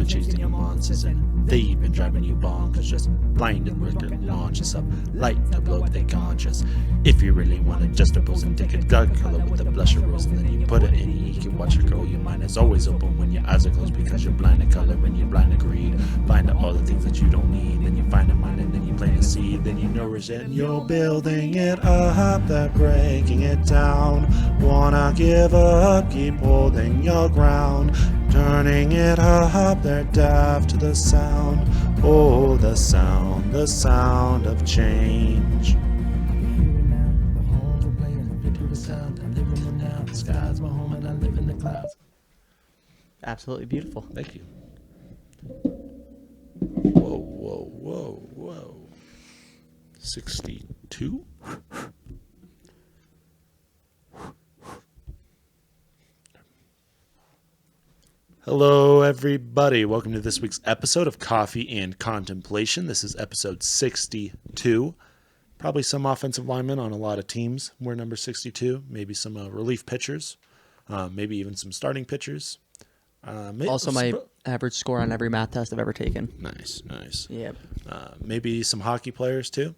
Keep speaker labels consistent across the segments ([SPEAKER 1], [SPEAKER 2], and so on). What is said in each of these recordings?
[SPEAKER 1] been chasing your monsters and they've been driving you bonkers. Just blinded liquor launches up, light to blow up they conscious. If you really want to just oppose and take a dark color with the blush of rose and then you put it in, you can watch it grow. Your mind is always open when your eyes are closed because you're blind to color and you're blind to greed. Blind to all the things that you don't need. Then you find a mind and then you plant a seed. Then you nourish it and you're building it up. They're breaking it down. Wanna give up, keep holding your ground. Turning it up, they're deaf to the sound. Oh, the sound of change. The sky's my home and I live in the clouds.
[SPEAKER 2] Absolutely beautiful.
[SPEAKER 1] Thank you. Whoa, whoa, whoa, whoa. 62? Hello, everybody. Welcome to this week's episode of Coffee and Contemplation. This is episode 62. Probably some offensive linemen on a lot of teams. We're number 62. Maybe some relief pitchers. Maybe even some starting pitchers.
[SPEAKER 2] Also, my average score on every math test I've ever taken.
[SPEAKER 1] Nice, nice.
[SPEAKER 2] Yep.
[SPEAKER 1] Maybe some hockey players, too.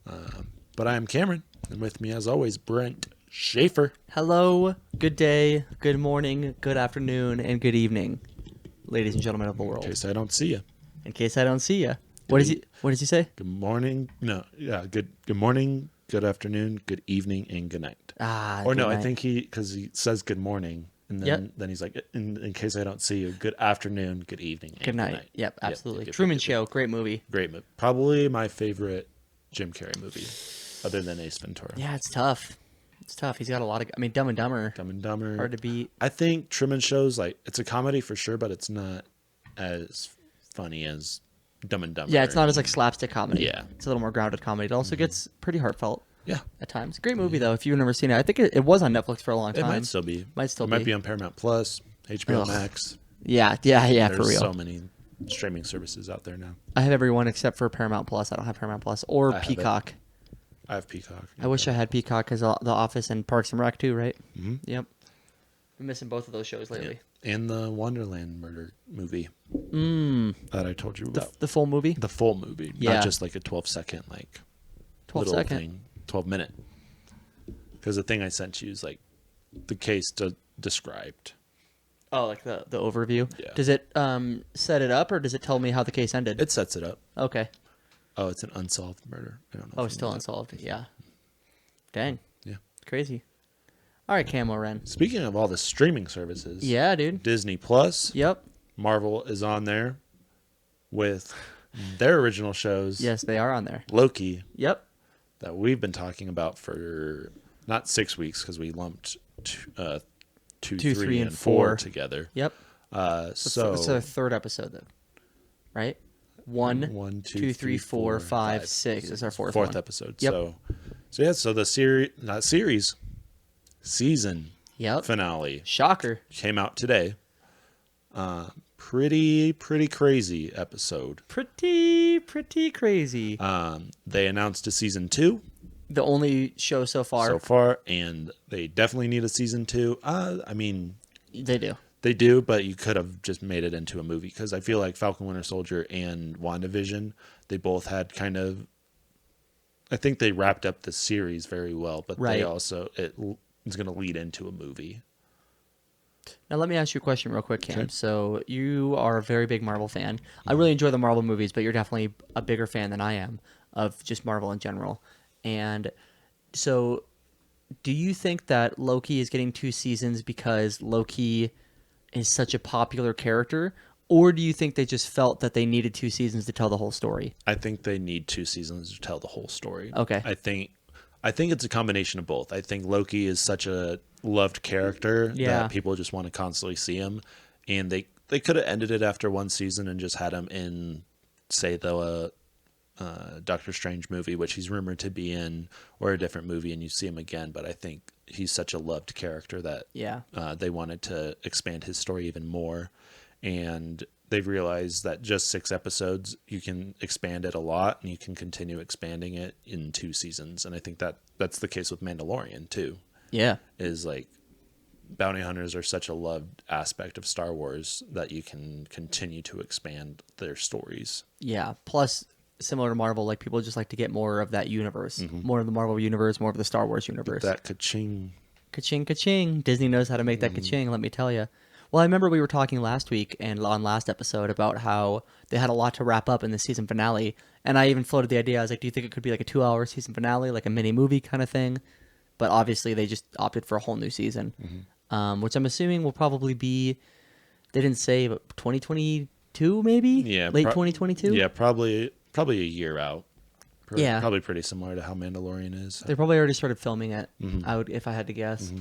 [SPEAKER 1] But I am Cameron. And with me, as always, Brent Schaefer.
[SPEAKER 2] Hello, good day, good morning, good afternoon, and good evening, ladies and gentlemen of the world.
[SPEAKER 1] In case I don't see you.
[SPEAKER 2] In case I don't see you. What does he say?
[SPEAKER 1] Good morning. No, yeah, good morning, good afternoon, good evening, and good night. Or no,
[SPEAKER 2] night.
[SPEAKER 1] I think because he says good morning, and then he's like, in case I don't see you, good afternoon, good evening, and
[SPEAKER 2] Good night. Yep, absolutely.
[SPEAKER 1] Yep.
[SPEAKER 2] Truman Show, great movie.
[SPEAKER 1] Great movie. Probably my favorite Jim Carrey movie, other than Ace Ventura.
[SPEAKER 2] Yeah, it's tough. It's tough. He's got a lot of. I mean, Dumb and Dumber.
[SPEAKER 1] Dumb and Dumber.
[SPEAKER 2] Hard to beat.
[SPEAKER 1] I think Truman Show's like it's a comedy for sure, but it's not as funny as Dumb and Dumber.
[SPEAKER 2] Yeah, it's not as like slapstick comedy.
[SPEAKER 1] Yeah.
[SPEAKER 2] It's a little more grounded comedy. It also gets pretty heartfelt.
[SPEAKER 1] Yeah.
[SPEAKER 2] At times. Great movie though. If you've never seen it, I think it was on Netflix for a long time.
[SPEAKER 1] It might still be.
[SPEAKER 2] It
[SPEAKER 1] might be on Paramount Plus, HBO Max.
[SPEAKER 2] Yeah,
[SPEAKER 1] There's
[SPEAKER 2] for real.
[SPEAKER 1] so many streaming services out there now.
[SPEAKER 2] I have everyone except for Paramount Plus. I don't have Paramount Plus or Peacock.
[SPEAKER 1] I have Peacock.
[SPEAKER 2] I wish I had Peacock because The Office and Parks and Rec too, right?
[SPEAKER 1] Mm-hmm.
[SPEAKER 2] Yep. I'm missing both of those shows lately.
[SPEAKER 1] Yeah. And the Wonderland murder movie that I told you about.
[SPEAKER 2] The full movie?
[SPEAKER 1] The full movie.
[SPEAKER 2] Yeah.
[SPEAKER 1] Not just like a 12-second, like
[SPEAKER 2] 12
[SPEAKER 1] little
[SPEAKER 2] second.
[SPEAKER 1] thing. 12-minute. Because the thing I sent you is like the case described.
[SPEAKER 2] Oh, like the overview?
[SPEAKER 1] Yeah.
[SPEAKER 2] Does it set it up or does it tell me how the case ended?
[SPEAKER 1] It sets it up.
[SPEAKER 2] Okay.
[SPEAKER 1] Oh, it's an unsolved murder. I don't know.
[SPEAKER 2] Oh, it's still unsolved. Yeah. Dang.
[SPEAKER 1] Yeah.
[SPEAKER 2] Crazy. All right, Camo Ren.
[SPEAKER 1] Speaking of all the streaming services.
[SPEAKER 2] Yeah, dude.
[SPEAKER 1] Disney Plus.
[SPEAKER 2] Yep.
[SPEAKER 1] Marvel is on there with their original shows.
[SPEAKER 2] Yes, they are on there.
[SPEAKER 1] Loki.
[SPEAKER 2] Yep.
[SPEAKER 1] That we've been talking about for not 6 weeks because we lumped two, 3, and 4 together.
[SPEAKER 2] Yep.
[SPEAKER 1] So
[SPEAKER 2] it's the third episode, though, right? 1, 2, 3, 4, 5, 6 is our fourth
[SPEAKER 1] episode.
[SPEAKER 2] Yep.
[SPEAKER 1] So the season finale.
[SPEAKER 2] Shocker.
[SPEAKER 1] Came out today. Pretty crazy episode.
[SPEAKER 2] Pretty crazy.
[SPEAKER 1] They announced a season 2.
[SPEAKER 2] The only show so far.
[SPEAKER 1] And they definitely need a season 2. I mean,
[SPEAKER 2] they do.
[SPEAKER 1] They do, but you could have just made it into a movie because I feel like Falcon Winter Soldier and WandaVision, they both had kind of. I think they wrapped up the series very well, but they also it's going to lead into a movie.
[SPEAKER 2] Now let me ask you a question real quick, Cam.
[SPEAKER 1] Okay.
[SPEAKER 2] So you are a very big Marvel fan. I really enjoy the Marvel movies, but you're definitely a bigger fan than I am of just Marvel in general. And so, do you think that Loki is getting 2 seasons because Loki is such a popular character, or do you think they just felt that they needed 2 seasons to tell the whole story?
[SPEAKER 1] I think they need 2 seasons to tell the whole story.
[SPEAKER 2] Okay.
[SPEAKER 1] I think it's a combination of both. I think Loki is such a loved character that people just want to constantly see him, and they could have ended it after 1 season and just had him in, say, the Doctor Strange movie, which he's rumored to be in, or a different movie, and you see him again. But I think he's such a loved character that they wanted to expand his story even more, and they've realized that just 6 episodes, you can expand it a lot, and you can continue expanding it in 2 seasons. And I think that's the case with Mandalorian too.
[SPEAKER 2] Yeah,
[SPEAKER 1] is like bounty hunters are such a loved aspect of Star Wars that you can continue to expand their stories.
[SPEAKER 2] Yeah. Plus, similar to Marvel, like people just like to get more of that universe, more of the Marvel universe, more of the Star Wars universe.
[SPEAKER 1] That ka-ching.
[SPEAKER 2] Ka-ching, ka-ching. Disney knows how to make that ka-ching, let me tell you. Well, I remember we were talking last week and on last episode about how they had a lot to wrap up in the season finale. And I even floated the idea. I was like, do you think it could be like a 2-hour season finale, like a mini movie kind of thing? But obviously, they just opted for a whole new season, which I'm assuming will probably be, they didn't say, but 2022 maybe?
[SPEAKER 1] Yeah.
[SPEAKER 2] Late 2022?
[SPEAKER 1] Yeah, probably a year out.
[SPEAKER 2] Yeah.
[SPEAKER 1] Probably pretty similar to how Mandalorian is.
[SPEAKER 2] They probably already started filming it, I would, if I had to guess.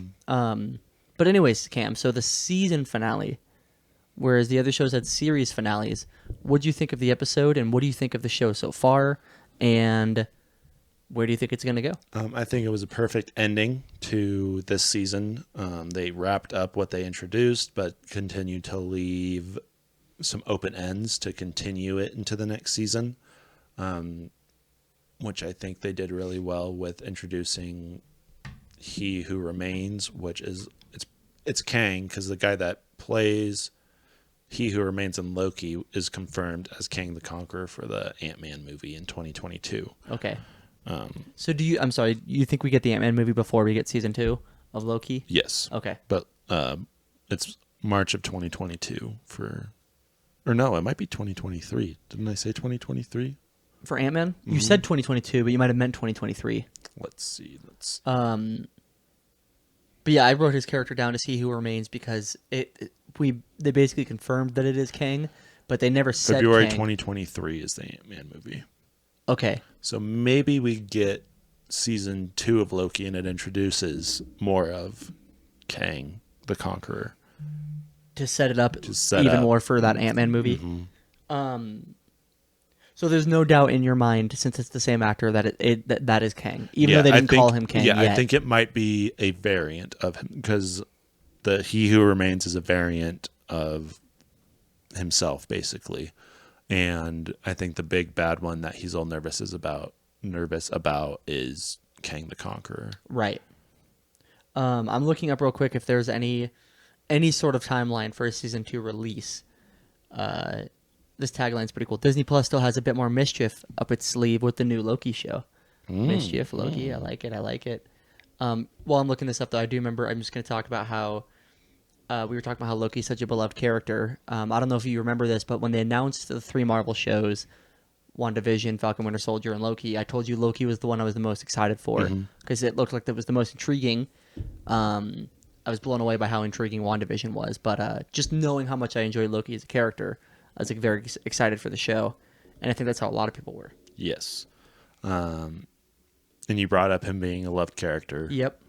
[SPEAKER 2] But anyways, Cam, so the season finale, whereas the other shows had series finales, what do you think of the episode, and what do you think of the show so far, and where do you think it's going to go?
[SPEAKER 1] I think it was a perfect ending to this season. They wrapped up what they introduced, but continued to leave some open ends to continue it into the next season, which I think they did really well with introducing He Who Remains, which is it's Kang, because the guy that plays He Who Remains in Loki is confirmed as Kang the Conqueror for the Ant-Man movie in 2022.
[SPEAKER 2] Okay. So I'm sorry, you think we get the Ant-Man movie before we get season 2 of Loki?
[SPEAKER 1] Yes.
[SPEAKER 2] Okay.
[SPEAKER 1] But it's March of 2022 or no, it might be 2023. Didn't I say 2023?
[SPEAKER 2] For Ant-Man? You said 2022, but you might have meant 2023.
[SPEAKER 1] Let's see.
[SPEAKER 2] But yeah, I wrote his character down as He Who Remains because they basically confirmed that it is Kang, but they never said
[SPEAKER 1] February
[SPEAKER 2] Kang.
[SPEAKER 1] 2023 is the Ant-Man movie.
[SPEAKER 2] Okay.
[SPEAKER 1] So maybe we get season 2 of Loki and it introduces more of Kang the Conqueror.
[SPEAKER 2] To set it up
[SPEAKER 1] set
[SPEAKER 2] even
[SPEAKER 1] up.
[SPEAKER 2] more for that Ant-Man movie. So there's no doubt in your mind, since it's the same actor, that that is Kang, even though they didn't call him Kang yet.
[SPEAKER 1] I think it might be a variant of him, because the He Who Remains is a variant of himself, basically. And I think the big bad one that he's all nervous about is Kang the Conqueror.
[SPEAKER 2] Right. I'm looking up real quick if there's any sort of timeline for a season 2 release. This tagline's pretty cool. Disney Plus still has a bit more mischief up its sleeve with the new Loki show. Mischief, Loki, I like it. While I'm looking this up, though, I do remember, I'm just going to talk about how we were talking about how Loki's such a beloved character. I don't know if you remember this, but when they announced the 3 Marvel shows, WandaVision, Falcon Winter Soldier, and Loki, I told you Loki was the one I was the most excited for because it looked like that was the most intriguing. I was blown away by how intriguing WandaVision was, but just knowing how much I enjoyed Loki as a character, I was like very excited for the show, and I think that's how a lot of people were.
[SPEAKER 1] Yes. And you brought up him being a loved character.
[SPEAKER 2] Yep.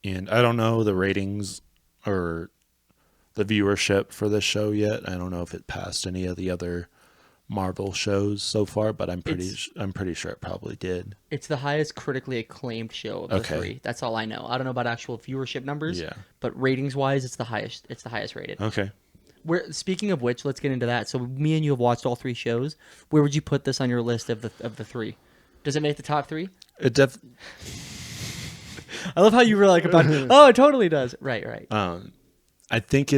[SPEAKER 1] And I don't know the ratings or the viewership for this show yet. I don't know if it passed any of the other Marvel shows so far, but I'm pretty sure it probably did.
[SPEAKER 2] It's the highest critically acclaimed show of the 3. That's all I know. I don't know about actual viewership numbers, but ratings wise, it's the highest. It's the highest rated.
[SPEAKER 1] Okay.
[SPEAKER 2] Speaking of which, let's get into that. So me and you have watched all 3 shows. Where would you put this on your list of the 3? Does it make the top 3?
[SPEAKER 1] It
[SPEAKER 2] I love how you were like about. Oh, it totally does. Right.
[SPEAKER 1] I think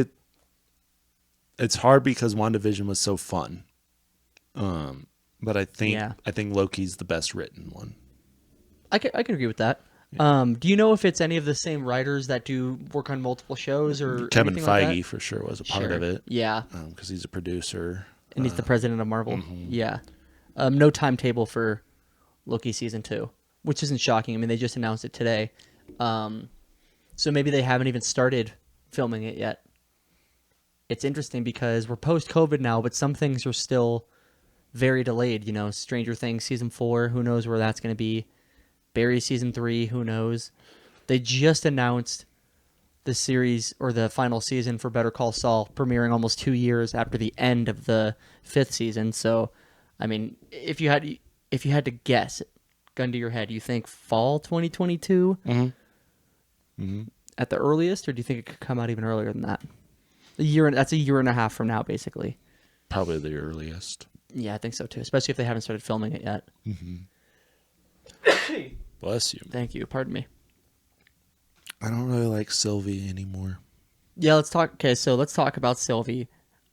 [SPEAKER 1] it's hard because WandaVision was so fun. But I think Loki's the best written one.
[SPEAKER 2] I can agree with that. Do you know if it's any of the same writers that do work on multiple shows or
[SPEAKER 1] Kevin
[SPEAKER 2] anything
[SPEAKER 1] Feige
[SPEAKER 2] like that?
[SPEAKER 1] for sure was a part of it.
[SPEAKER 2] Yeah,
[SPEAKER 1] because he's a producer
[SPEAKER 2] and he's the president of Marvel. Yeah, no timetable for Loki season 2, which isn't shocking. I mean, they just announced it today, so maybe they haven't even started filming it yet. It's interesting because we're post-COVID now, but some things are still very delayed. You know, Stranger Things season 4, who knows where that's going to be. Barry season 3, who knows? They just announced the series or the final season for Better Call Saul premiering almost 2 years after the end of the 5th season. So, I mean, if you had to guess, gun to your head, you think fall 2022 at the earliest, or do you think it could come out even earlier than that? That's a year and a half from now, basically.
[SPEAKER 1] Probably the earliest.
[SPEAKER 2] Yeah, I think so too, especially if they haven't started filming it yet.
[SPEAKER 1] Bless you.
[SPEAKER 2] Thank you. Pardon me.
[SPEAKER 1] I don't really like Sylvie anymore.
[SPEAKER 2] Yeah, let's talk. Okay, so let's talk about Sylvie.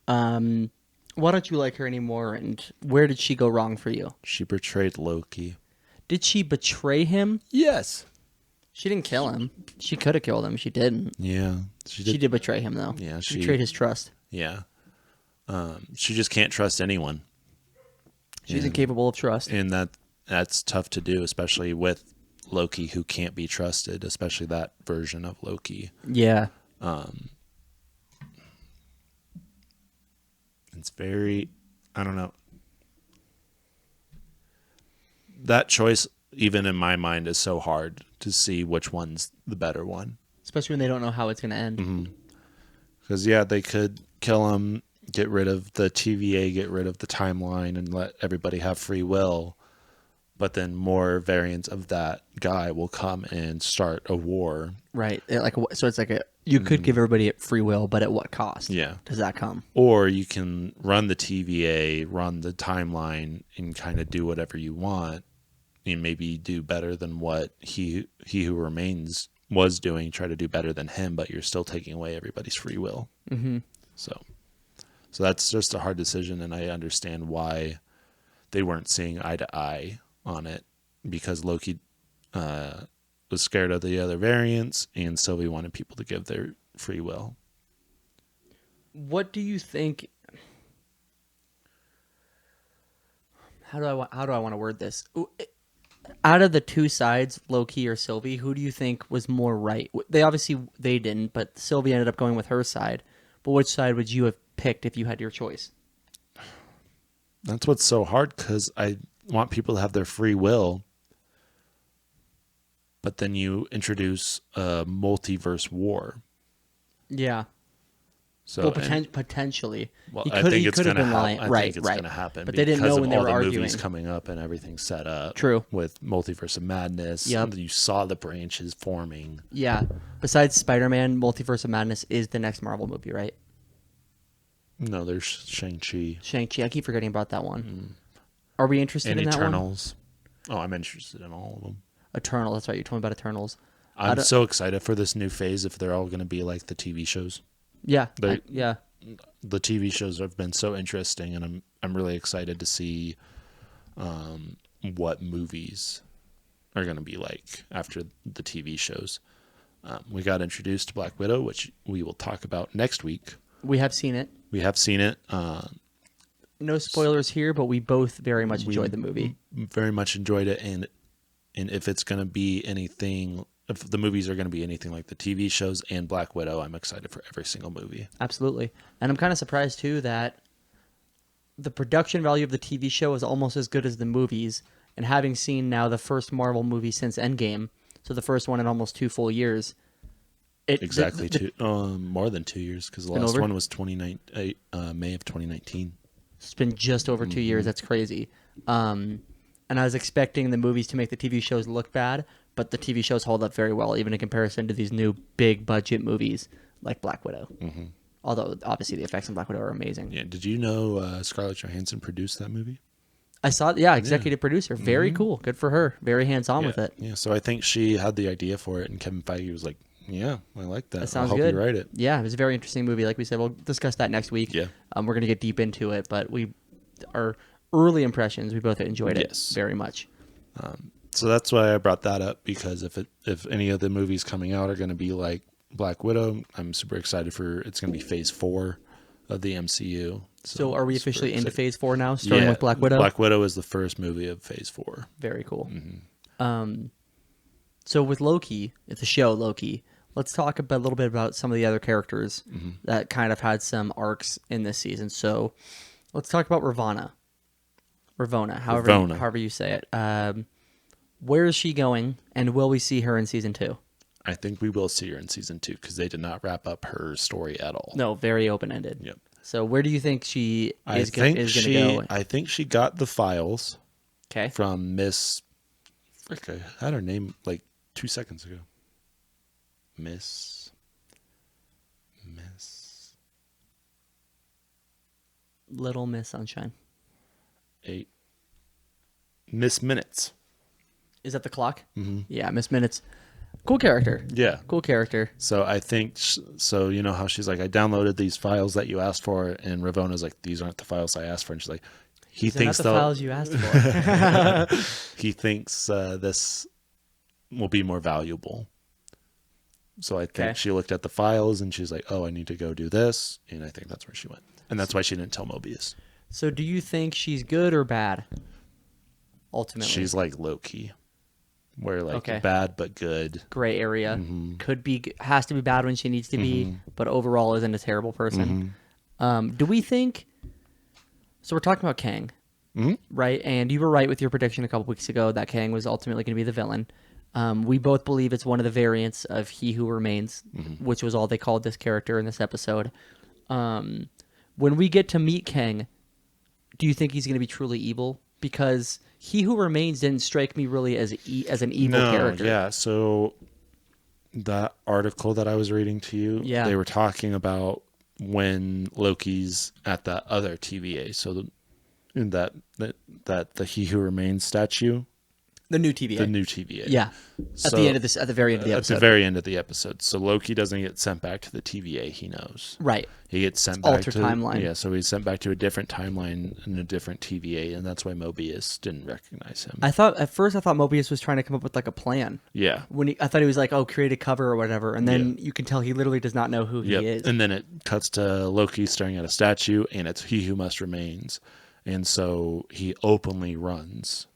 [SPEAKER 2] Why don't you like her anymore, and where did she go wrong for you?
[SPEAKER 1] She betrayed Loki.
[SPEAKER 2] Did she betray him?
[SPEAKER 1] Yes.
[SPEAKER 2] She didn't kill him. She could have killed him. She didn't.
[SPEAKER 1] Yeah.
[SPEAKER 2] She did betray him, though.
[SPEAKER 1] Yeah,
[SPEAKER 2] She betrayed his trust.
[SPEAKER 1] Yeah. She just can't trust anyone.
[SPEAKER 2] She's
[SPEAKER 1] And-
[SPEAKER 2] incapable of trust.
[SPEAKER 1] And that's tough to do, especially with Loki, who can't be trusted, especially that version of Loki.
[SPEAKER 2] Yeah.
[SPEAKER 1] It's very, I don't know. That choice, even in my mind, is so hard to see which one's the better one.
[SPEAKER 2] Especially when they don't know how it's going to end.
[SPEAKER 1] Mm-hmm. Because, yeah, they could kill him, get rid of the TVA, get rid of the timeline, and let everybody have free will. But then more variants of that guy will come and start a war.
[SPEAKER 2] Right. So it's like you could give everybody free will, but at what cost?
[SPEAKER 1] Yeah.
[SPEAKER 2] Does that come?
[SPEAKER 1] Or you can run the TVA, run the timeline, and kind of do whatever you want, and maybe do better than what he who remains was doing. Try to do better than him, but you're still taking away everybody's free will.
[SPEAKER 2] Mm-hmm.
[SPEAKER 1] So that's just a hard decision, and I understand why they weren't seeing eye to eye on it, because Loki was scared of the other variants, and Sylvie wanted people to give their free will.
[SPEAKER 2] What do you think? How do I want to word this? Out of the two sides, Loki or Sylvie, who do you think was more right? They didn't, but Sylvie ended up going with her side. But which side would you have picked if you had your choice?
[SPEAKER 1] That's what's so hard, because I want people to have their free will, but then you introduce a multiverse war.
[SPEAKER 2] Yeah.
[SPEAKER 1] So
[SPEAKER 2] Well, potentially.
[SPEAKER 1] well,
[SPEAKER 2] He
[SPEAKER 1] I
[SPEAKER 2] could-
[SPEAKER 1] think
[SPEAKER 2] he
[SPEAKER 1] it's
[SPEAKER 2] could have
[SPEAKER 1] going to
[SPEAKER 2] been lying.
[SPEAKER 1] happen. I
[SPEAKER 2] Right,
[SPEAKER 1] think it's
[SPEAKER 2] right.
[SPEAKER 1] going to happen,
[SPEAKER 2] But they didn't
[SPEAKER 1] because
[SPEAKER 2] know when
[SPEAKER 1] of
[SPEAKER 2] they
[SPEAKER 1] all
[SPEAKER 2] were
[SPEAKER 1] the
[SPEAKER 2] arguing.
[SPEAKER 1] movies coming up and everything set up.
[SPEAKER 2] True.
[SPEAKER 1] With Multiverse of Madness.
[SPEAKER 2] Yep.
[SPEAKER 1] You saw the branches forming.
[SPEAKER 2] Yeah. Besides Spider-Man, Multiverse of Madness is the next Marvel movie, right?
[SPEAKER 1] No, there's Shang-Chi
[SPEAKER 2] Shang-Chi. I keep forgetting about that one. Are we interested
[SPEAKER 1] and
[SPEAKER 2] in that one?
[SPEAKER 1] Eternals. Oh, I'm interested in all of them.
[SPEAKER 2] Eternal. That's right. You told me about Eternals.
[SPEAKER 1] I'm so excited for this new phase if they're all going to be like the TV shows.
[SPEAKER 2] Yeah.
[SPEAKER 1] They-
[SPEAKER 2] Yeah.
[SPEAKER 1] The TV shows have been so interesting, and I'm really excited to see what movies are going to be like after the TV shows. We got introduced to Black Widow, which we will talk about next week.
[SPEAKER 2] We have seen it.
[SPEAKER 1] We have seen it.
[SPEAKER 2] No spoilers here, but we both very much enjoyed the movie.
[SPEAKER 1] Very much enjoyed it, and if it's going to be anything, if the movies are going to be anything like the TV shows and Black Widow, I'm excited for every single movie.
[SPEAKER 2] Absolutely. And I'm kind of surprised, too, that the production value of the TV show is almost as good as the movies. And having seen now the first Marvel movie since Endgame, so the first one in almost 2 full years.
[SPEAKER 1] Exactly, more than 2 years, because the last one was May of 2019.
[SPEAKER 2] It's been just over 2 years. That's crazy. And I was expecting the movies to make the TV shows look bad, but the TV shows hold up very well, even in comparison to these new big budget movies like Black Widow. Mm-hmm. Although, obviously, the effects in Black Widow are amazing.
[SPEAKER 1] Yeah, did you know Scarlett Johansson produced that movie?
[SPEAKER 2] I saw it. Yeah, executive producer. Very cool. Good for her. Very hands-on with it.
[SPEAKER 1] Yeah, so I think she had the idea for it, and Kevin Feige was like, yeah, I like that.
[SPEAKER 2] That sounds
[SPEAKER 1] I'll help
[SPEAKER 2] good.
[SPEAKER 1] you write it.
[SPEAKER 2] Yeah, it was a very interesting movie. Like we said, we'll discuss that next week.
[SPEAKER 1] Yeah.
[SPEAKER 2] We're going to get deep into it, but our early impressions, we both enjoyed it very much.
[SPEAKER 1] So that's why I brought that up, because if any of the movies coming out are going to be like Black Widow, I'm super excited for it's going to be Phase 4 of the MCU.
[SPEAKER 2] So are we
[SPEAKER 1] I'm super
[SPEAKER 2] officially into
[SPEAKER 1] excited.
[SPEAKER 2] Phase 4 now, starting with Black Widow?
[SPEAKER 1] Black Widow is the first movie of Phase 4.
[SPEAKER 2] Very cool.
[SPEAKER 1] Mm-hmm.
[SPEAKER 2] So with Loki, it's a show, Loki. Let's talk a little bit about some of the other characters that kind of had some arcs in this season. So let's talk about Ravonna, however you say it. Where is she going, and will we see her in season 2?
[SPEAKER 1] I think we will see her in season 2, because they did not wrap up her story at all.
[SPEAKER 2] No, very open-ended.
[SPEAKER 1] Yep.
[SPEAKER 2] So where do you think she is going to go?
[SPEAKER 1] I think she got the files
[SPEAKER 2] Okay.
[SPEAKER 1] from Miss... Frick, I had her name like 2 seconds ago. Miss...
[SPEAKER 2] Little Miss Sunshine.
[SPEAKER 1] Miss Minutes.
[SPEAKER 2] Is that the clock? Mm-hmm. Yeah, Miss Minutes. Cool character.
[SPEAKER 1] Yeah.
[SPEAKER 2] Cool character.
[SPEAKER 1] So I think, so you know how she's like, I downloaded these files that you asked for, and Ravona's like, these aren't the files I asked for, and she's like, he
[SPEAKER 2] These are not
[SPEAKER 1] thinks
[SPEAKER 2] the
[SPEAKER 1] they'll,
[SPEAKER 2] files you asked for.
[SPEAKER 1] he thinks this will be more valuable. So I think
[SPEAKER 2] Okay.
[SPEAKER 1] she looked at the files and she's like, oh, I need to go do this, and I think that's where she went, and that's why she didn't tell Mobius.
[SPEAKER 2] So do you think she's good or bad? Ultimately,
[SPEAKER 1] She's like Loki, where like
[SPEAKER 2] Okay.
[SPEAKER 1] bad but good.
[SPEAKER 2] gray area. Could be, has to be bad when she needs to be, but overall isn't a terrible person. Do we think? So we're talking about Kang, right? And you were right with your prediction a couple weeks ago that Kang was ultimately going to be the villain. We both believe it's one of the variants of He Who Remains, which was all they called this character in this episode. When we get to meet Kang, do you think he's going to be truly evil? Because He Who Remains didn't strike me really as an evil character.
[SPEAKER 1] Yeah. So that article that I was reading to you,
[SPEAKER 2] Yeah.
[SPEAKER 1] they were talking about when Loki's at that other TVA. So in that the He Who Remains statue,
[SPEAKER 2] The new TVA.
[SPEAKER 1] the new TVA.
[SPEAKER 2] Yeah. At the end of this, at the very end of the episode.
[SPEAKER 1] At the very end of the episode. So Loki doesn't get sent back to the TVA. He knows.
[SPEAKER 2] Right.
[SPEAKER 1] He gets sent back
[SPEAKER 2] Alter
[SPEAKER 1] to
[SPEAKER 2] timeline.
[SPEAKER 1] Yeah, so he's sent back to a different timeline in a different TVA, and that's why Mobius didn't recognize him.
[SPEAKER 2] At first I thought Mobius was trying to come up with like a plan.
[SPEAKER 1] Yeah.
[SPEAKER 2] I thought he was like, oh, create a cover or whatever, and then you can tell he literally does not know who he is.
[SPEAKER 1] And then it cuts to Loki staring at a statue, and it's He Who Must Remains. And so he openly runs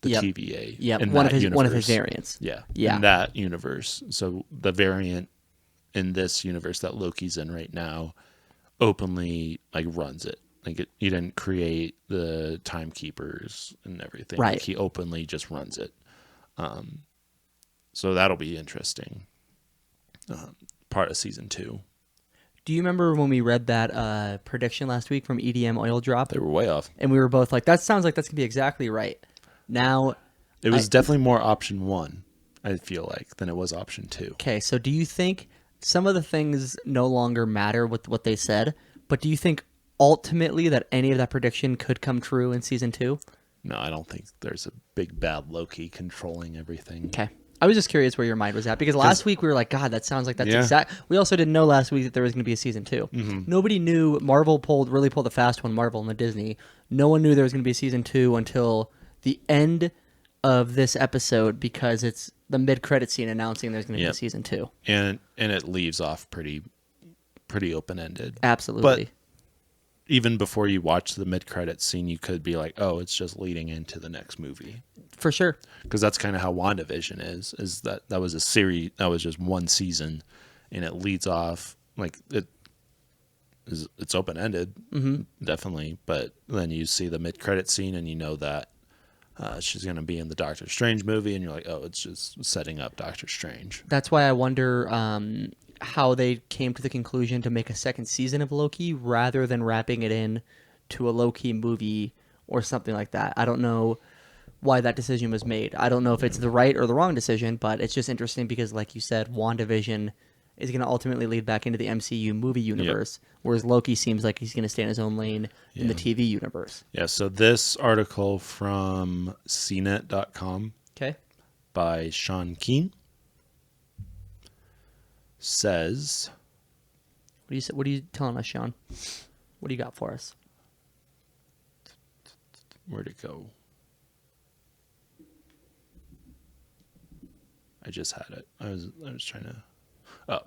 [SPEAKER 1] the TVA.
[SPEAKER 2] Yeah,
[SPEAKER 1] in
[SPEAKER 2] one
[SPEAKER 1] that
[SPEAKER 2] of his
[SPEAKER 1] universe.
[SPEAKER 2] variants.
[SPEAKER 1] Yeah.
[SPEAKER 2] Yeah.
[SPEAKER 1] In that universe. So the variant in this universe that Loki's in right now openly like runs it. Like he didn't create the timekeepers and everything.
[SPEAKER 2] Right.
[SPEAKER 1] Like, he openly just runs it. So that'll be interesting. Part of season 2.
[SPEAKER 2] Do you remember when we read that prediction last week from EDM Oil Drop?
[SPEAKER 1] They were way off.
[SPEAKER 2] And we were both like, that sounds like that's going to be exactly right. Now,
[SPEAKER 1] It was definitely more option 1, I feel like, than it was option 2.
[SPEAKER 2] okay, so do you think some of the things no longer matter with what they said, but do you think ultimately that any of that prediction could come true in season 2?
[SPEAKER 1] No, I don't think there's a big bad Loki controlling everything.
[SPEAKER 2] Okay. I was just curious where your mind was at, because last week we were like, God, that sounds like that's
[SPEAKER 1] Yeah.
[SPEAKER 2] exact. We also didn't know last week that there was going to be a season 2. Nobody knew. Marvel really pulled a fast one, Marvel and the Disney. No one knew there was going to be a season 2 until the end of this episode, because it's the mid-credit scene announcing there's going to be a season 2.
[SPEAKER 1] And it leaves off pretty open-ended.
[SPEAKER 2] Absolutely.
[SPEAKER 1] But even before you watch the mid-credit scene, you could be like, oh, it's just leading into the next movie.
[SPEAKER 2] For sure.
[SPEAKER 1] Because that's kind of how WandaVision is that was a series, that was just one season, and it leads off, like, it's open-ended, definitely, but then you see the mid-credit scene, and you know that she's going to be in the Doctor Strange movie, and you're like, oh, it's just setting up Doctor Strange.
[SPEAKER 2] That's why I wonder how they came to the conclusion to make a second season of Loki rather than wrapping it in to a Loki movie or something like that. I don't know why that decision was made. I don't know if it's the right or the wrong decision, but it's just interesting because, like you said, WandaVision is going to ultimately lead back into the MCU movie universe, whereas Loki seems like he's going to stay in his own lane in the TV universe.
[SPEAKER 1] Yeah, so this article from CNET.com
[SPEAKER 2] Okay.
[SPEAKER 1] by Sean Keane says...
[SPEAKER 2] What are you telling us, Sean? What do you got for us?
[SPEAKER 1] Where'd it go? I just had it. I was trying to... Oh.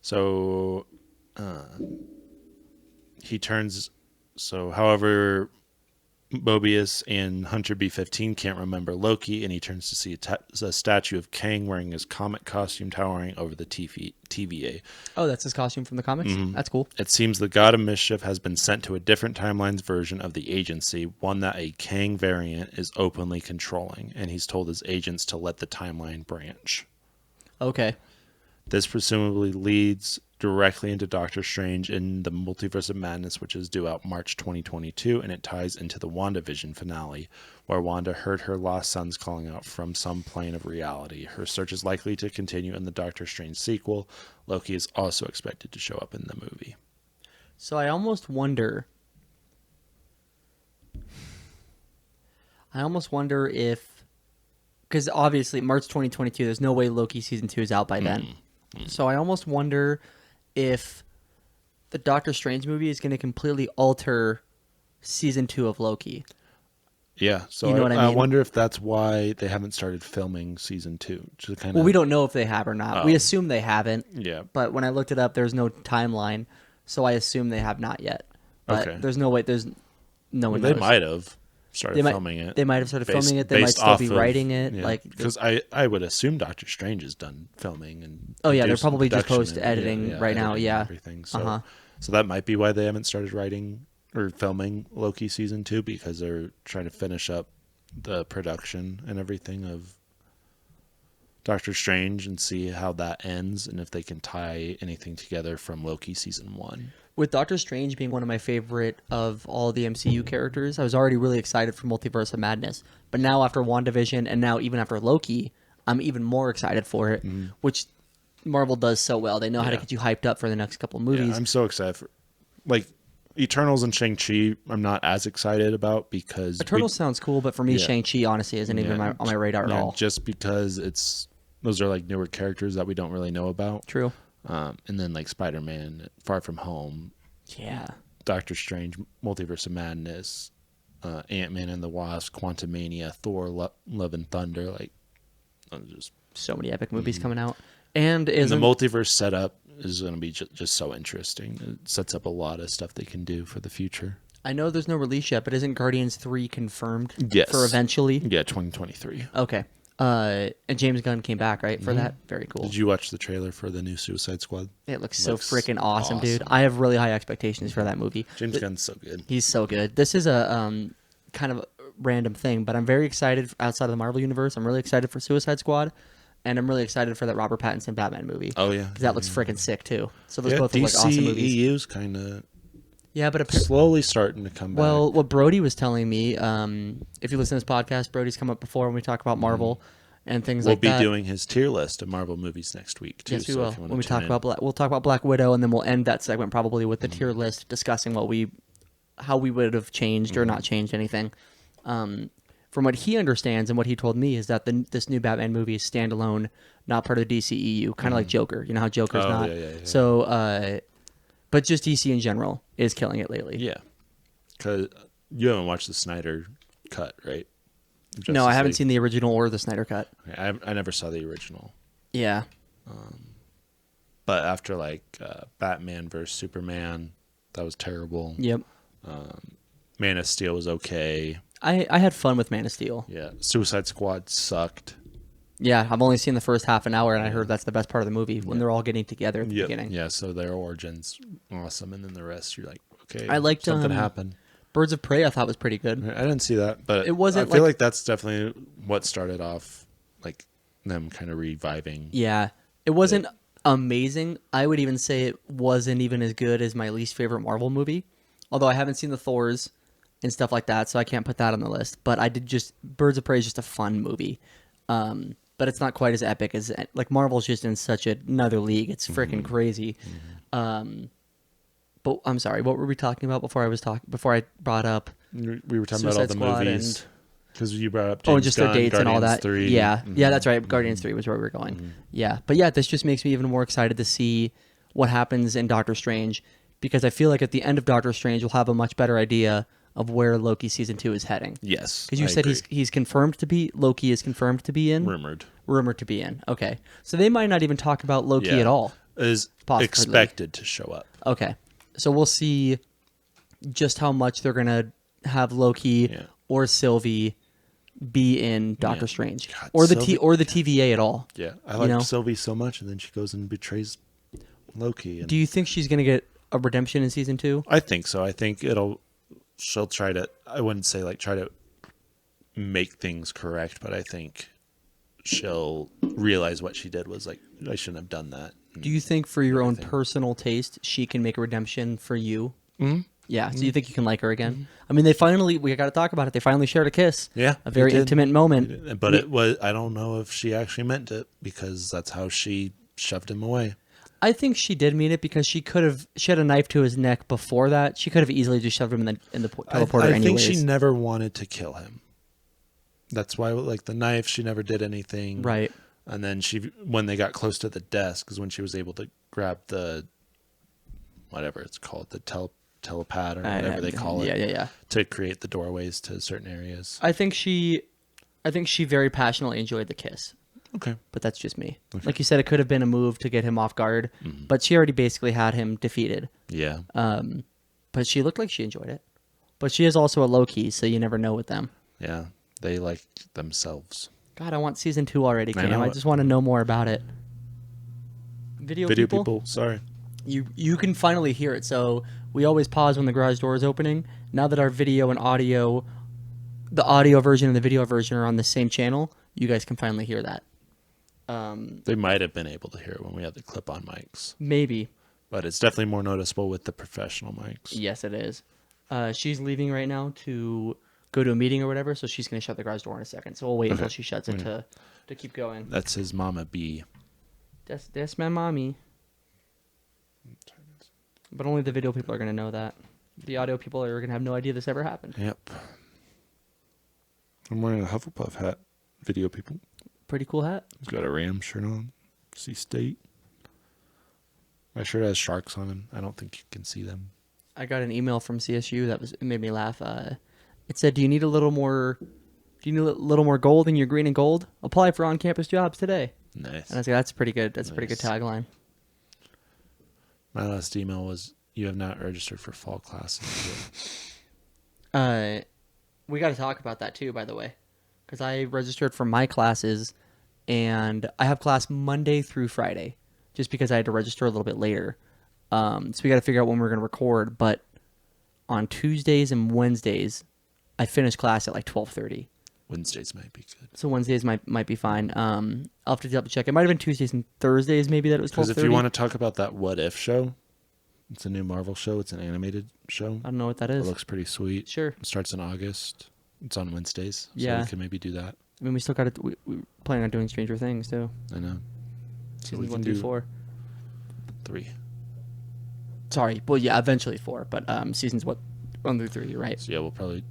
[SPEAKER 1] So, he turns... So, however, Mobius and Hunter B-15 can't remember Loki, and he turns to see a statue of Kang wearing his comic costume towering over the TVA.
[SPEAKER 2] Oh, that's his costume from the comics? That's cool.
[SPEAKER 1] It seems the God of Mischief has been sent to a different timeline's version of the agency, one that a Kang variant is openly controlling, and he's told his agents to let the timeline branch.
[SPEAKER 2] Okay.
[SPEAKER 1] This presumably leads directly into Doctor Strange in the Multiverse of Madness, which is due out March 2022, and it ties into the WandaVision finale, where Wanda heard her lost sons calling out from some plane of reality. Her search is likely to continue in the Doctor Strange sequel. Loki is also expected to show up in the movie.
[SPEAKER 2] So I almost wonder if because obviously March 2022, there's no way Loki season 2 is out by then. So I almost wonder if the Doctor Strange movie is going to completely alter season 2 of Loki.
[SPEAKER 1] Yeah, so
[SPEAKER 2] You know what I
[SPEAKER 1] I
[SPEAKER 2] mean?
[SPEAKER 1] wonder if that's why they haven't started filming season 2. To kind
[SPEAKER 2] Well,
[SPEAKER 1] of
[SPEAKER 2] we don't know if they have or not. We assume they haven't.
[SPEAKER 1] Yeah.
[SPEAKER 2] But when I looked it up, there's no timeline, so I assume they have not yet. But
[SPEAKER 1] Okay.
[SPEAKER 2] there's no way. There's no one
[SPEAKER 1] They
[SPEAKER 2] knows.
[SPEAKER 1] might have started
[SPEAKER 2] They might-
[SPEAKER 1] filming it.
[SPEAKER 2] they might have started filming it. They might
[SPEAKER 1] based
[SPEAKER 2] still
[SPEAKER 1] off
[SPEAKER 2] be
[SPEAKER 1] of-
[SPEAKER 2] writing it,
[SPEAKER 1] yeah,
[SPEAKER 2] like,
[SPEAKER 1] because I would assume Doctor Strange is done filming and
[SPEAKER 2] Oh, yeah, they're
[SPEAKER 1] producing
[SPEAKER 2] probably just
[SPEAKER 1] production and-
[SPEAKER 2] post-editing right now,
[SPEAKER 1] editing and
[SPEAKER 2] yeah.
[SPEAKER 1] everything. So
[SPEAKER 2] Uh-huh.
[SPEAKER 1] so that might be why they haven't started writing or filming Loki season 2, because they're trying to finish up the production and everything of Doctor Strange and see how that ends and if they can tie anything together from Loki season 1.
[SPEAKER 2] With Doctor Strange being one of my favorite of all the MCU characters, I was already really excited for Multiverse of Madness. But now after WandaVision and now even after Loki, I'm even more excited for it, which Marvel does so well. They know how to
[SPEAKER 1] Yeah.
[SPEAKER 2] get you hyped up for the next couple
[SPEAKER 1] Yeah,
[SPEAKER 2] movies.
[SPEAKER 1] I'm so excited for Eternals and Shang-Chi. I'm not as excited about because
[SPEAKER 2] Eternals sounds cool, but for me,
[SPEAKER 1] Yeah.
[SPEAKER 2] Shang-Chi honestly isn't even
[SPEAKER 1] Yeah,
[SPEAKER 2] on my radar at all.
[SPEAKER 1] just because those are like newer characters that we don't really know about.
[SPEAKER 2] True.
[SPEAKER 1] And then like Spider-Man, Far From Home,
[SPEAKER 2] Yeah.
[SPEAKER 1] Doctor Strange, Multiverse of Madness, Ant-Man and the Wasp, Quantumania, Thor, Love and Thunder. Like, just
[SPEAKER 2] So many epic movies coming out. And
[SPEAKER 1] and
[SPEAKER 2] is
[SPEAKER 1] the multiverse setup is going to be just so interesting. It sets up a lot of stuff they can do for the future.
[SPEAKER 2] I know there's no release yet, but isn't Guardians 3 confirmed
[SPEAKER 1] Yes.
[SPEAKER 2] for eventually?
[SPEAKER 1] Yeah, 2023.
[SPEAKER 2] Okay. And James Gunn came back, right, for that? Very cool.
[SPEAKER 1] Did you watch the trailer for the new Suicide Squad?
[SPEAKER 2] It looks so
[SPEAKER 1] Looks
[SPEAKER 2] freaking awesome, dude.
[SPEAKER 1] awesome.
[SPEAKER 2] I have really high expectations for that movie.
[SPEAKER 1] James Gunn's so good.
[SPEAKER 2] He's so good. This is a kind of random thing, but I'm very excited outside of the Marvel universe. I'm really excited for Suicide Squad, and I'm really excited for that Robert Pattinson Batman movie.
[SPEAKER 1] Oh yeah,
[SPEAKER 2] 'Cause that looks freaking sick too. So those
[SPEAKER 1] yeah.
[SPEAKER 2] both look like awesome movies.
[SPEAKER 1] DCEU's kind of
[SPEAKER 2] Yeah, but
[SPEAKER 1] slowly starting to come back.
[SPEAKER 2] well, what Brody was telling me, if you listen to this podcast, Brody's come up before when we talk about Marvel and things
[SPEAKER 1] we'll
[SPEAKER 2] like
[SPEAKER 1] be
[SPEAKER 2] that.
[SPEAKER 1] doing his tier list of Marvel movies next week too.
[SPEAKER 2] Yes, we
[SPEAKER 1] so
[SPEAKER 2] will.
[SPEAKER 1] if you wanna
[SPEAKER 2] When we
[SPEAKER 1] tune
[SPEAKER 2] talk
[SPEAKER 1] in.
[SPEAKER 2] about we'll talk about Black Widow, and then we'll end that segment probably with the tier list, discussing how we would have changed or not changed anything. From what he understands and what he told me is that this new Batman movie is standalone, not part of the DCEU, kind of like Joker. You know how Joker's
[SPEAKER 1] Oh,
[SPEAKER 2] not.
[SPEAKER 1] yeah.
[SPEAKER 2] So, but just DC in general is killing it lately.
[SPEAKER 1] yeah, because you haven't watched the Snyder cut, right?
[SPEAKER 2] No, I haven't
[SPEAKER 1] Justice
[SPEAKER 2] seen the original or the Snyder cut.
[SPEAKER 1] League. I never saw the original,
[SPEAKER 2] Yeah.
[SPEAKER 1] but after Batman versus Superman, that was terrible.
[SPEAKER 2] Yep.
[SPEAKER 1] Man of Steel was okay.
[SPEAKER 2] I had fun with Man of Steel.
[SPEAKER 1] Yeah, Suicide Squad sucked.
[SPEAKER 2] Yeah, I've only seen the first half an hour, and I heard that's the best part of the movie when they're all getting together at the beginning.
[SPEAKER 1] Yeah, so their origins awesome, and then the rest you're like, okay,
[SPEAKER 2] I liked,
[SPEAKER 1] something happened.
[SPEAKER 2] Birds of Prey I thought was pretty good.
[SPEAKER 1] I didn't see that, but
[SPEAKER 2] It wasn't
[SPEAKER 1] I feel
[SPEAKER 2] like-
[SPEAKER 1] like that's definitely what started off like them kind of reviving.
[SPEAKER 2] Yeah, it wasn't amazing. I would even say it wasn't even as good as my least favorite Marvel movie. Although I haven't seen the Thors and stuff like that, so I can't put that on the list. But I did Birds of Prey is just a fun movie. But it's not quite as epic as like Marvel's just in such another league. It's freaking crazy. But I'm sorry, what were we talking about before I brought up
[SPEAKER 1] We were talking
[SPEAKER 2] Suicide
[SPEAKER 1] about all the
[SPEAKER 2] Squad
[SPEAKER 1] movies because you brought up James
[SPEAKER 2] and just
[SPEAKER 1] Gunn,
[SPEAKER 2] their dates and all
[SPEAKER 1] Guardians
[SPEAKER 2] that.
[SPEAKER 1] 3.
[SPEAKER 2] Yeah, yeah, that's right. Guardians 3 was where we were going. Yeah, but yeah, this just makes me even more excited to see what happens in Doctor Strange, because I feel like at the end of Doctor Strange, we'll have a much better idea of where Loki season 2 is heading.
[SPEAKER 1] Yes,
[SPEAKER 2] Because you
[SPEAKER 1] I
[SPEAKER 2] said
[SPEAKER 1] agree.
[SPEAKER 2] he's confirmed to be Loki is confirmed to be in rumored to be in. Okay, so they might not even talk about Loki
[SPEAKER 1] Yeah.
[SPEAKER 2] at all.
[SPEAKER 1] is
[SPEAKER 2] Possibly.
[SPEAKER 1] expected to show up.
[SPEAKER 2] Okay, so we'll see just how much they're gonna have Loki
[SPEAKER 1] Yeah.
[SPEAKER 2] or Sylvie be in Doctor
[SPEAKER 1] Yeah.
[SPEAKER 2] Strange,
[SPEAKER 1] God,
[SPEAKER 2] or the
[SPEAKER 1] Sylvie-
[SPEAKER 2] or the TVA at all.
[SPEAKER 1] Yeah, I
[SPEAKER 2] You
[SPEAKER 1] like
[SPEAKER 2] know?
[SPEAKER 1] Sylvie so much, and then she goes and betrays Loki. And
[SPEAKER 2] Do you think she's gonna get a redemption in season 2?
[SPEAKER 1] I think so. I think she'll try to. I wouldn't say try to make things correct, but I think she'll realize what she did was I shouldn't have done that.
[SPEAKER 2] Do you think for your own
[SPEAKER 1] Everything.
[SPEAKER 2] personal taste, she can make a redemption for you?
[SPEAKER 1] Mm-hmm.
[SPEAKER 2] Yeah. So you think you can like her again? I mean, we got to talk about it. They finally shared a kiss.
[SPEAKER 1] Yeah,
[SPEAKER 2] A very
[SPEAKER 1] they did.
[SPEAKER 2] intimate moment.
[SPEAKER 1] But it was. I don't know if she actually meant it because that's how she shoved him away.
[SPEAKER 2] I think she did mean it because she had a knife to his neck before that. She could have easily just shoved him in the teleporter
[SPEAKER 1] I think
[SPEAKER 2] anyways.
[SPEAKER 1] she never wanted to kill him. That's why, like, the knife, she never did anything.
[SPEAKER 2] Right.
[SPEAKER 1] And then when they got close to the desk, is when she was able to grab the, whatever it's called, the telepad or whatever they call it.
[SPEAKER 2] Yeah.
[SPEAKER 1] To create the doorways to certain areas.
[SPEAKER 2] I think she very passionately enjoyed the kiss.
[SPEAKER 1] Okay.
[SPEAKER 2] But that's just me.
[SPEAKER 1] Okay.
[SPEAKER 2] Like you said, it could have been a move to get him off guard, but she already basically had him defeated.
[SPEAKER 1] Yeah.
[SPEAKER 2] But she looked like she enjoyed it. But she is also a Loki, so you never know with them.
[SPEAKER 1] Yeah. They like themselves.
[SPEAKER 2] God, I want season 2 already, Cam.
[SPEAKER 1] know
[SPEAKER 2] I
[SPEAKER 1] it.
[SPEAKER 2] just want to know more about it. Video people,
[SPEAKER 1] sorry.
[SPEAKER 2] you can finally hear it. So we always pause when the garage door is opening. Now that our video and audio, the audio version and the video version are on the same channel, you guys can finally hear that.
[SPEAKER 1] They might have been able to hear it when we had the clip-on mics.
[SPEAKER 2] Maybe.
[SPEAKER 1] But it's definitely more noticeable with the professional mics.
[SPEAKER 2] Yes, it is. She's leaving right now to go to a meeting or whatever, so she's going to shut the garage door in a second. So we'll wait until she shuts it to keep going.
[SPEAKER 1] That's his mama B.
[SPEAKER 2] That's my mommy. But only the video people are going to know that. The audio people are going to have no idea this ever happened.
[SPEAKER 1] Yep. I'm wearing a Hufflepuff hat. Video people.
[SPEAKER 2] Pretty cool hat.
[SPEAKER 1] He's got a Ram shirt on. See State. My shirt has sharks on him. I don't think you can see them.
[SPEAKER 2] I got an email from CSU it made me laugh. It said, "Do you need a little more gold in your green and gold? Apply for on-campus jobs today."
[SPEAKER 1] Nice.
[SPEAKER 2] And I was like, "That's pretty good. That's a pretty good tagline."
[SPEAKER 1] My last email was, "You have not registered for fall classes yet."
[SPEAKER 2] We got to talk about that too, by the way, because I registered for my classes, and I have class Monday through Friday, just because I had to register a little bit later. So we got to figure out when we're going to record. But on Tuesdays and Wednesdays, I finish class at like 12:30.
[SPEAKER 1] Wednesdays might be good.
[SPEAKER 2] So Wednesdays might be fine. I'll have to double check. It might have been Tuesdays and Thursdays, maybe, that it was 12:30.
[SPEAKER 1] Because if you want to talk about that What If show, it's a new Marvel show. It's an animated show.
[SPEAKER 2] I don't know what that
[SPEAKER 1] It
[SPEAKER 2] is.
[SPEAKER 1] looks pretty sweet.
[SPEAKER 2] Sure.
[SPEAKER 1] It starts in August. It's on Wednesdays. So
[SPEAKER 2] Yeah.
[SPEAKER 1] we can maybe do that.
[SPEAKER 2] I mean, we still got to. We planning on doing Stranger Things too.
[SPEAKER 1] I know. So we
[SPEAKER 2] Seasons 1
[SPEAKER 1] can
[SPEAKER 2] through 4.
[SPEAKER 1] 3.
[SPEAKER 2] Sorry. Well, yeah, eventually 4, but seasons 1 through 3. You're right.
[SPEAKER 1] So yeah, we'll probably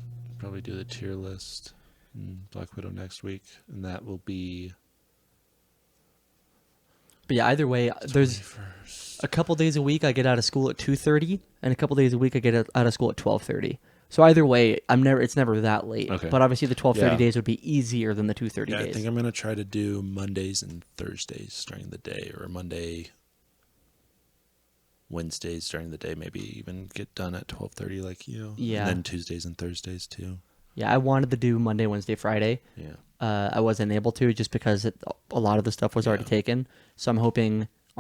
[SPEAKER 1] do the tier list and Black Widow next week, and that will be.
[SPEAKER 2] But yeah, either way, there's
[SPEAKER 1] 21st.
[SPEAKER 2] a couple days a week I get out of school at 2:30, and a couple days a week I get out of school at 12:30. So either way, it's never that late.
[SPEAKER 1] Okay.
[SPEAKER 2] But obviously the 12:30
[SPEAKER 1] Yeah.
[SPEAKER 2] days would be easier than the 2:30
[SPEAKER 1] Yeah,
[SPEAKER 2] days.
[SPEAKER 1] I think I'm gonna try to do Mondays and Thursdays during the day, or Wednesdays during the day. Maybe even get done at 12:30, like you.
[SPEAKER 2] Yeah.
[SPEAKER 1] And then Tuesdays and Thursdays too.
[SPEAKER 2] Yeah, I wanted to do Monday, Wednesday, Friday.
[SPEAKER 1] Yeah.
[SPEAKER 2] I wasn't able to just because a lot of the stuff was already taken. So I'm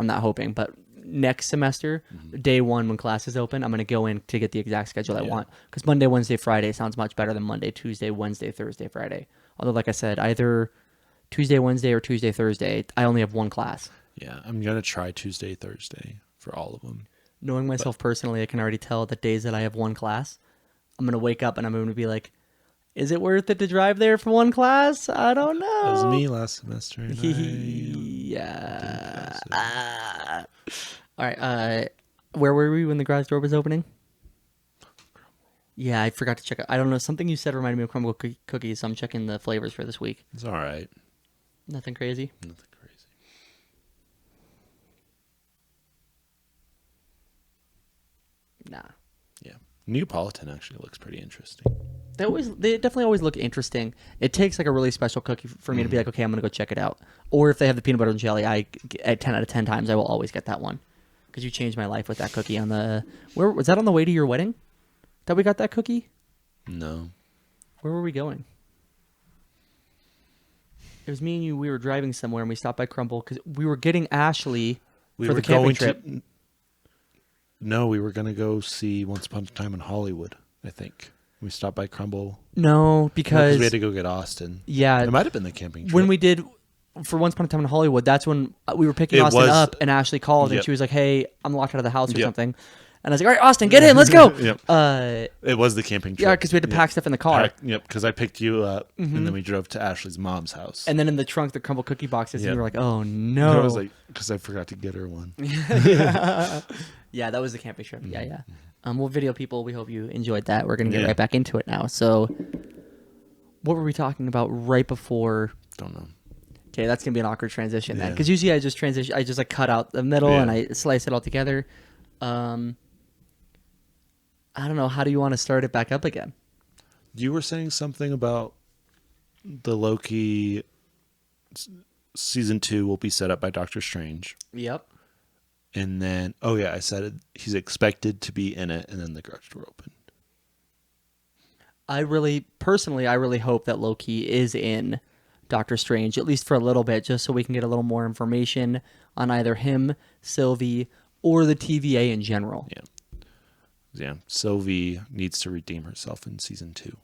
[SPEAKER 2] not hoping, but next semester, day 1 when classes open, I'm going to go in to get the exact schedule I want. Because Monday, Wednesday, Friday sounds much better than Monday, Tuesday, Wednesday, Thursday, Friday. Although, like I said, either Tuesday, Wednesday, or Tuesday, Thursday, I only have one class.
[SPEAKER 1] Yeah, I'm gonna try Tuesday, Thursday for all of them.
[SPEAKER 2] Knowing myself personally, I can already tell the days that I have one class, I'm going to wake up and I'm going to be like, is it worth it to drive there for one class? I don't know.
[SPEAKER 1] That was me last semester. And
[SPEAKER 2] Yeah. All right. Where were we when the garage door was opening? Yeah, I forgot to check. I don't know. Something you said reminded me of crumble cookies, so I'm checking the flavors for this week.
[SPEAKER 1] It's all right.
[SPEAKER 2] Nothing crazy.
[SPEAKER 1] Nothing crazy.
[SPEAKER 2] Nah.
[SPEAKER 1] Yeah. Neapolitan actually looks pretty interesting.
[SPEAKER 2] They definitely always look interesting. It takes like a really special cookie for me to be like, okay, I'm gonna go check it out. Or if they have the peanut butter and jelly, at 10 out of 10 times I will always get that one. Because you changed my life with that cookie on the. Where was that on the way to your wedding? That we got that cookie?
[SPEAKER 1] No.
[SPEAKER 2] Where were we going? It was me and you. We were driving somewhere and we stopped by Crumble because we were getting Ashley for the camping trip.
[SPEAKER 1] No, we were going to go see Once Upon a Time in Hollywood, I think. We stopped by Crumble.
[SPEAKER 2] No, because
[SPEAKER 1] we had to go get Austin.
[SPEAKER 2] Yeah.
[SPEAKER 1] It might have been the camping trip.
[SPEAKER 2] When we did for Once Upon a Time in Hollywood, that's when we were picking Austin up and Ashley called and she was like, hey, I'm locked out of the house or something. And I was like, all right, Austin, get in. Let's go.
[SPEAKER 1] It was the camping trip.
[SPEAKER 2] Yeah, because we had to pack stuff in the car.
[SPEAKER 1] Because I picked you up and then we drove to Ashley's mom's house.
[SPEAKER 2] And then in the trunk, the Crumble cookie boxes. And we were like, oh, no.
[SPEAKER 1] And I was like, because I forgot to get her one.
[SPEAKER 2] Yeah, that was the camping trip. Yeah. Well, video people, we hope you enjoyed that. We're going to get right back into it now. So What were we talking about right before?
[SPEAKER 1] Don't know.
[SPEAKER 2] Okay, that's gonna be an awkward transition then,
[SPEAKER 1] Yeah.
[SPEAKER 2] because usually I just transition. I just like cut out the middle
[SPEAKER 1] Yeah.
[SPEAKER 2] and I slice it all together. I don't know. How do you want to start it back up again?
[SPEAKER 1] You were saying something about the Loki season 2 will be set up by Doctor Strange.
[SPEAKER 2] Yep.
[SPEAKER 1] And then, oh yeah, I said it, he's expected to be in it, and then the garage door opened.
[SPEAKER 2] I really hope that Loki is in Doctor Strange, at least for a little bit, just so we can get a little more information on either him, Sylvie, or the TVA in general.
[SPEAKER 1] Yeah. Sylvie needs to redeem herself in season 2.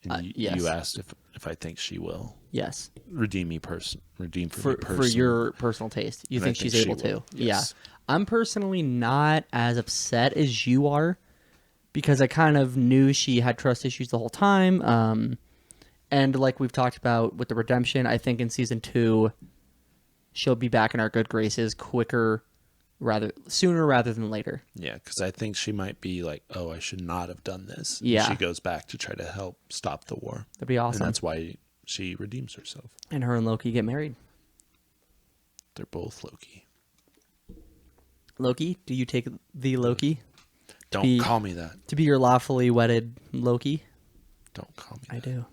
[SPEAKER 1] And
[SPEAKER 2] yes.
[SPEAKER 1] you asked if I think she will.
[SPEAKER 2] Yes.
[SPEAKER 1] Redeem me redeem for me
[SPEAKER 2] For your personal taste. You
[SPEAKER 1] And
[SPEAKER 2] think
[SPEAKER 1] I
[SPEAKER 2] she's
[SPEAKER 1] think she
[SPEAKER 2] able to?
[SPEAKER 1] will, yes.
[SPEAKER 2] Yeah. I'm personally not as upset as you are, because I kind of knew she had trust issues the whole time. And like we've talked about with the redemption, I think in season 2, she'll be back in our good graces sooner rather than later.
[SPEAKER 1] Yeah, because I think she might be like, oh, I should not have done this. And
[SPEAKER 2] Yeah.
[SPEAKER 1] she goes back to try to help stop the war.
[SPEAKER 2] That'd be awesome.
[SPEAKER 1] And that's why she redeems herself.
[SPEAKER 2] And her and Loki get married.
[SPEAKER 1] They're both Loki.
[SPEAKER 2] Loki, do you take the Loki
[SPEAKER 1] Don't call me that.
[SPEAKER 2] to be your lawfully wedded Loki?
[SPEAKER 1] Don't call me
[SPEAKER 2] I
[SPEAKER 1] that.
[SPEAKER 2] do.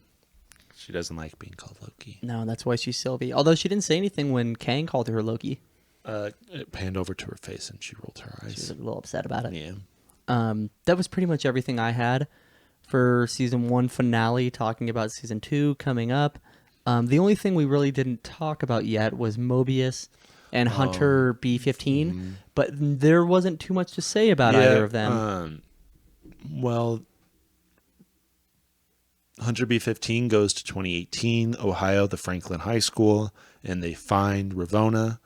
[SPEAKER 1] She doesn't like being called Loki.
[SPEAKER 2] No, that's why she's Sylvie. Although she didn't say anything when Kang called her Loki.
[SPEAKER 1] It panned over to her face and she rolled her
[SPEAKER 2] She was
[SPEAKER 1] eyes.
[SPEAKER 2] a little upset about it.
[SPEAKER 1] Yeah.
[SPEAKER 2] That was pretty much everything I had for season 1 finale, talking about season 2 coming up. The only thing we really didn't talk about yet was Mobius and Hunter B-15, but there wasn't too much to say about either of them.
[SPEAKER 1] Well, Hunter B-15 goes to 2018, Ohio, the Franklin High School, and they find Ravonna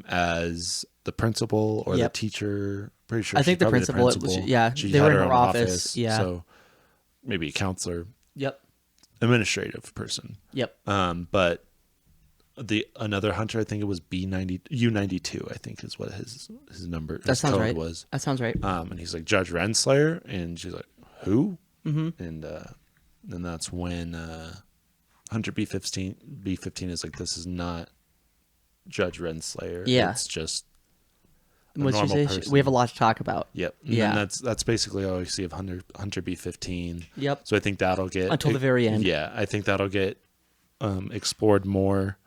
[SPEAKER 1] as the principal or
[SPEAKER 2] Yep.
[SPEAKER 1] the teacher. Pretty sure
[SPEAKER 2] I think
[SPEAKER 1] she's
[SPEAKER 2] the
[SPEAKER 1] probably
[SPEAKER 2] principal, yeah,
[SPEAKER 1] She
[SPEAKER 2] they
[SPEAKER 1] had
[SPEAKER 2] were in
[SPEAKER 1] her
[SPEAKER 2] her
[SPEAKER 1] own
[SPEAKER 2] office, yeah.
[SPEAKER 1] So maybe a counselor,
[SPEAKER 2] Yep.
[SPEAKER 1] administrative person.
[SPEAKER 2] Yep.
[SPEAKER 1] But another Hunter, I think it was U92, I think is what his number,
[SPEAKER 2] That
[SPEAKER 1] his
[SPEAKER 2] sounds
[SPEAKER 1] code
[SPEAKER 2] right.
[SPEAKER 1] was.
[SPEAKER 2] That sounds right.
[SPEAKER 1] And he's like, Judge Renslayer, and she's like, who?
[SPEAKER 2] Mm-hmm.
[SPEAKER 1] And then that's when Hunter B-15 is like, this is not Judge Renslayer.
[SPEAKER 2] Yeah.
[SPEAKER 1] It's just a
[SPEAKER 2] What'd she
[SPEAKER 1] normal
[SPEAKER 2] say?
[SPEAKER 1] person.
[SPEAKER 2] We have a lot to talk about.
[SPEAKER 1] Yep. And
[SPEAKER 2] Yeah.
[SPEAKER 1] then that's basically all you see of Hunter B-15.
[SPEAKER 2] Yep.
[SPEAKER 1] So I think that'll get
[SPEAKER 2] Until the very end.
[SPEAKER 1] Yeah, I think that'll get explored more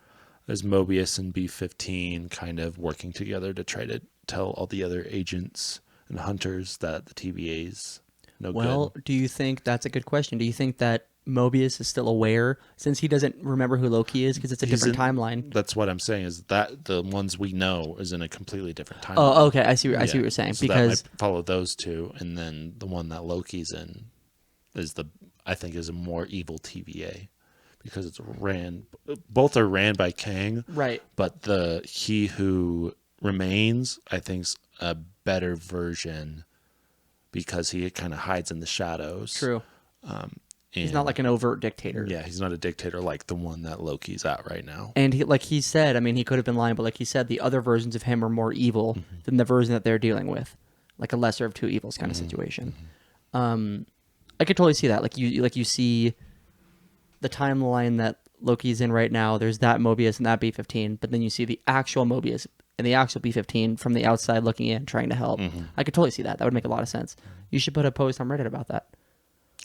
[SPEAKER 1] as Mobius and B-15 kind of working together to try to tell all the other agents and hunters that the TVA's no
[SPEAKER 2] Well,
[SPEAKER 1] good.
[SPEAKER 2] do you think that's a good question? Do you think that Mobius is still aware, since he doesn't remember who Loki is because it's a
[SPEAKER 1] He's
[SPEAKER 2] different
[SPEAKER 1] in-
[SPEAKER 2] timeline?
[SPEAKER 1] That's what I'm saying, is that the ones we know is in a completely different timeline.
[SPEAKER 2] Oh, okay. I see what you're saying.
[SPEAKER 1] So
[SPEAKER 2] Because
[SPEAKER 1] that might follow those two, and then the one that Loki's in I think is a more evil TVA, because both are ran by Kang,
[SPEAKER 2] right,
[SPEAKER 1] but he who remains, I think's a better version, because he kind of hides in the shadows.
[SPEAKER 2] true. He's not like an overt dictator.
[SPEAKER 1] Yeah, he's not a dictator like the one that Loki's at right now.
[SPEAKER 2] And like he said, I mean, he could have been lying, but like he said, the other versions of him are more evil than the version that they're dealing with, like a lesser of two evils kind of situation. I could totally see that. Like you see the timeline that Loki's in right now. There's that Mobius and that B-15, but then you see the actual Mobius and the actual B-15 from the outside looking in, trying to help. I could totally see that. That would make a lot of sense. You should put a post on Reddit about that.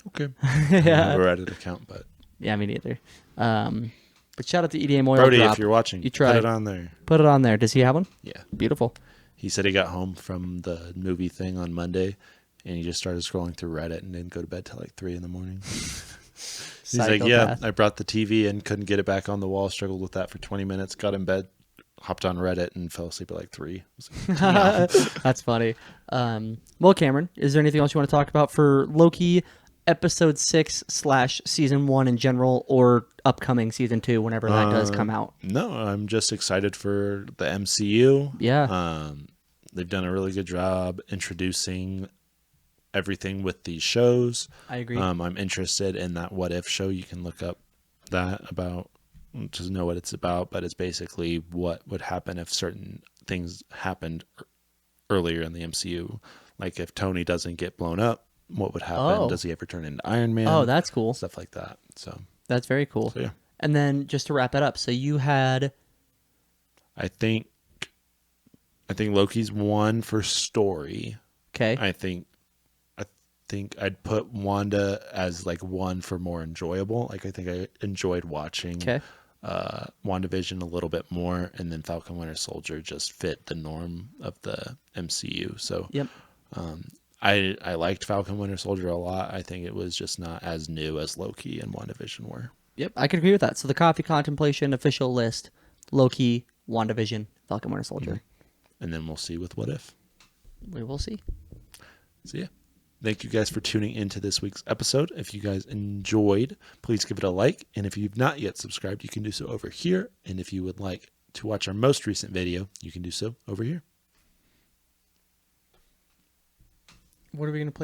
[SPEAKER 1] Okay. Yeah. We're at an account, but
[SPEAKER 2] Yeah, me neither. But shout out to EDM Oil
[SPEAKER 1] Brody,
[SPEAKER 2] Drop.
[SPEAKER 1] if you're watching,
[SPEAKER 2] You tried.
[SPEAKER 1] put it on there.
[SPEAKER 2] Put it on there. Does he have one?
[SPEAKER 1] Yeah.
[SPEAKER 2] Beautiful.
[SPEAKER 1] He said he got home from the movie thing on Monday, and he just started scrolling through Reddit and didn't go to bed till like 3 a.m. He's like, yeah, I brought the TV and couldn't get it back on the wall. Struggled with that for 20 minutes. Got in bed, hopped on Reddit, and fell asleep at like 3. I was like,
[SPEAKER 2] That's funny. Well, Cameron, is there anything else you want to talk about for Loki episode 6/season 1 in general, or upcoming season 2 whenever that does come out?
[SPEAKER 1] no, I'm just excited for the MCU.
[SPEAKER 2] Yeah.
[SPEAKER 1] They've done a really good job introducing everything with these shows.
[SPEAKER 2] I agree.
[SPEAKER 1] I'm interested in that What If show. You can look up that about to know what it's about, but it's basically what would happen if certain things happened earlier in the MCU. Like if Tony doesn't get blown up, what would happen?
[SPEAKER 2] Oh.
[SPEAKER 1] Does he ever turn into Iron Man?
[SPEAKER 2] Oh, that's cool.
[SPEAKER 1] Stuff like that. So
[SPEAKER 2] That's very cool.
[SPEAKER 1] So yeah,
[SPEAKER 2] And then just to wrap it up, so you had
[SPEAKER 1] I think Loki's one for story.
[SPEAKER 2] okay,
[SPEAKER 1] I think I'd put Wanda as like one for more enjoyable. Like I think I enjoyed watching
[SPEAKER 2] okay,
[SPEAKER 1] WandaVision a little bit more, and then Falcon Winter Soldier just fit the norm of the MCU. So
[SPEAKER 2] yep.
[SPEAKER 1] I liked Falcon Winter Soldier a lot. I think it was just not as new as Loki and WandaVision were.
[SPEAKER 2] Yep, I could agree with that. So the Coffee Contemplation official list: Loki, WandaVision, Falcon Winter Soldier.
[SPEAKER 1] And then we'll see with What If.
[SPEAKER 2] We will see.
[SPEAKER 1] So yeah. Thank you guys for tuning into this week's episode. If you guys enjoyed, please give it a like. And if you've not yet subscribed, you can do so over here. And if you would like to watch our most recent video, you can do so over here.
[SPEAKER 2] What are we going to play?